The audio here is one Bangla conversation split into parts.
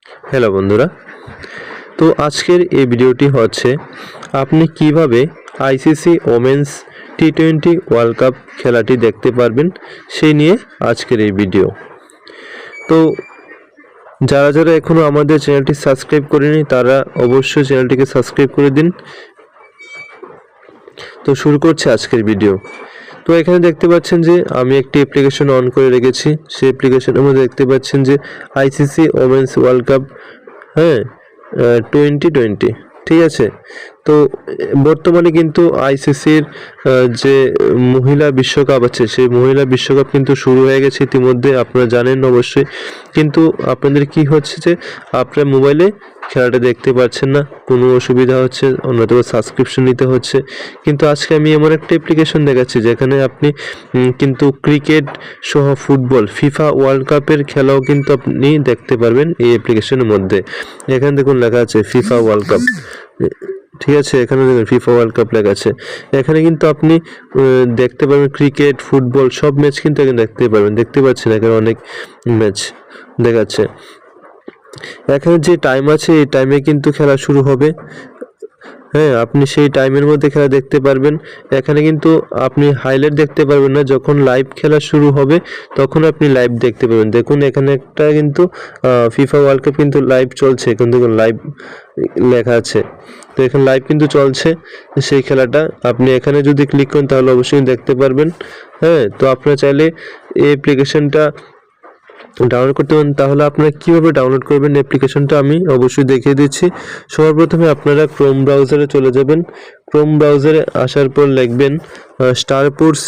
হ্যালো বন্ধুরা, তো আজকের এই ভিডিওটি হচ্ছে আপনি কিভাবে ICC women's T20 world cup খেলাটি দেখতে পারবেন সেই নিয়ে আজকের এই ভিডিও। তো যারা যারা এখনও আমাদের চ্যানেলটি সাবস্ক্রাইব করেনি তারা অবশ্যই চ্যানেলটিকে সাবস্ক্রাইব করে দিন। তো শুরু করছি আজকের ভিডিও। তো এখানে দেখতে পাচ্ছেন যে আমি একটি অ্যাপ্লিকেশন অন করে রেখেছি। সেই অ্যাপ্লিকেশনের মধ্যে দেখতে পাচ্ছেন যে আইসিসি ওমেন্স ওয়ার্ল্ড কাপ 2020, ঠিক আছে। তো বর্তমানে কিন্তু আইসিসির যে মহিলা বিশ্বকাপ আছে সেই মহিলা বিশ্বকাপ কিন্তু শুরু হয়ে গেছে ইতিমধ্যে, আপনারা জানেন অবশ্যই। কিন্তু আপনাদের কি হচ্ছে যে আপনার মোবাইলে খেলাটা দেখতে পাচ্ছেন না, কোনো অসুবিধা হচ্ছে, অন্যতম সাবস্ক্রিপশন নিতে হচ্ছে। কিন্তু আজকে আমি এমন একটা অ্যাপ্লিকেশন দেখাচ্ছি যেখানে আপনি কিন্তু ক্রিকেট সহ ফুটবল ফিফা ওয়ার্ল্ড কাপের খেলাও কিন্তু আপনি দেখতে পারবেন এই অ্যাপ্লিকেশনের মধ্যে। এখানে দেখুন লেখা আছে ফিফা ওয়ার্ল্ড কাপ, ঠিক আছে। এখানে দেখুন ফিফা ওয়ার্ল্ড কাপ লেখা আছে। এখানে কিন্তু আপনি দেখতে পারবেন ক্রিকেট ফুটবল সব ম্যাচ কিন্তু এখানে দেখতে পারবেন। দেখতে পাচ্ছেন এখানে অনেক ম্যাচ দেখাচ্ছে। এখানে যে টাইম আছে এই টাইমে কিন্তু খেলা শুরু হবে। আপনি সেই টাইমের মধ্যে খেলা দেখতে পারবেন। এখানে কিন্তু আপনি হাইলাইট দেখতে পারবেন না, যখন লাইভ খেলা শুরু হবে তখন আপনি লাইভ দেখতে পাবেন। দেখুন এখানে একটা কিন্তু ফিফা ওয়ার্ল্ড কাপ কিন্তু লাইভ চলছে, এখন দেখুন লাইভ লেখা আছে। তো এখানে লাইভ কিন্তু চলছে সেই খেলাটা। আপনি এখানে যদি ক্লিক করেন তাহলে অবশ্যই দেখতে পারবেন। তো আপনারা চাইলে এই অ্যাপ্লিকেশনটা ডাউনলোড করতে পারেন। তাহলে আপনারা কীভাবে ডাউনলোড করবেন অ্যাপ্লিকেশনটা আমি অবশ্যই দেখিয়ে দিচ্ছি। সবার প্রথমে আপনারা ক্রোম ব্রাউজারে চলে যাবেন। ক্রোম ব্রাউজারে আসার পর লিখবেন স্টারস্পোর্টস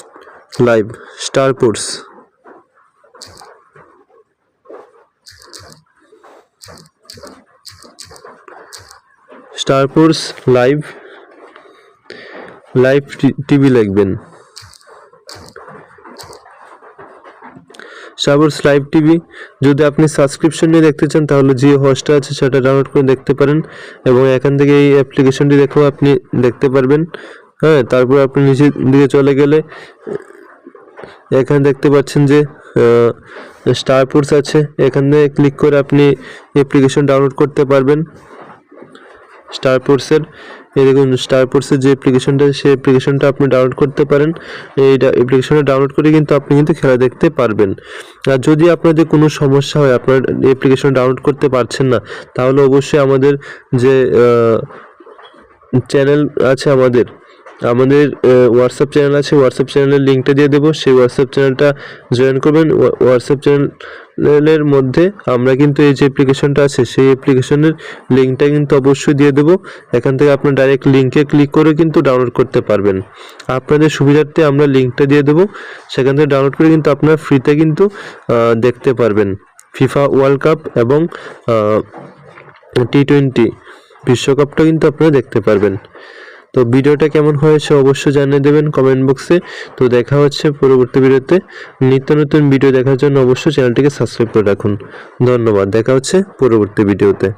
লাইভ, স্টারস্পোর্টস। স্টারস্পোর্টস লাইভ, লাইভ টিভি লিখবেন। স্টারস্পোর্টস লাইভ টিভি। যদি আপনি সাবস্ক্রিপশন নিয়ে দেখতে চান তাহলে জিও হটস্টার আছে সেটা ডাউনলোড করে দেখতে পারেন, এবং এখান থেকে এই অ্যাপ্লিকেশনটি দেখেও আপনি দেখতে পারবেন। তারপর আপনি নিচের দিকে চলে গেলে এখানে দেখতে পাচ্ছেন যে স্টারস্পোর্টস আছে, এখানে ক্লিক করে আপনি অ্যাপ্লিকেশন ডাউনলোড করতে পারবেন স্টারস্পোর্টসের। এই দেখুন স্টারস্পোর্টসের যে অ্যাপ্লিকেশনটা সেই অ্যাপ্লিকেশনটা আপনি ডাউনলোড করতে পারেন। এই অ্যাপ্লিকেশনটা ডাউনলোড করে কিন্তু আপনি খেলা দেখতে পারবেন। আর যদি আপনাদের কোনো সমস্যা হয়, আপনার অ্যাপ্লিকেশন ডাউনলোড করতে পারছেন না, তাহলে অবশ্যই আমাদের যে চ্যানেল আছে আমাদের হোয়াটসঅ্যাপ চ্যানেল আছে, হোয়াটসঅ্যাপ চ্যানেলের লিঙ্কটা দিয়ে দেবো। সেই হোয়াটসঅ্যাপ চ্যানেলটা জয়েন করবেন। হোয়াটসঅ্যাপ চ্যানেলের মধ্যে আমরা কিন্তু এই যে অ্যাপ্লিকেশনটা আছে সেই অ্যাপ্লিকেশনের লিঙ্কটা কিন্তু অবশ্যই দিয়ে দেবো। এখান থেকে আপনার ডাইরেক্ট লিঙ্কে ক্লিক করে কিন্তু ডাউনলোড করতে পারবেন। আপনাদের সুবিধার্থে আমরা লিঙ্কটা দিয়ে দেবো, সেখান থেকে ডাউনলোড করে কিন্তু আপনার ফ্রিতে কিন্তু দেখতে পারবেন ফিফা ওয়ার্ল্ড কাপ এবং টি20 বিশ্বকাপটা কিন্তু আপনারা দেখতে পারবেন। তো ভিডিওটা কেমন হয়েছে অবশ্যই জানিয়ে দেবেন কমেন্ট বক্সে। তো দেখা হচ্ছে পরবর্তী ভিডিওতে। নিত্য নতুন ভিডিও দেখার জন্য অবশ্যই চ্যানেলটিকে সাবস্ক্রাইব করে রাখুন। ধন্যবাদ, দেখা হচ্ছে পরবর্তী ভিডিওতে।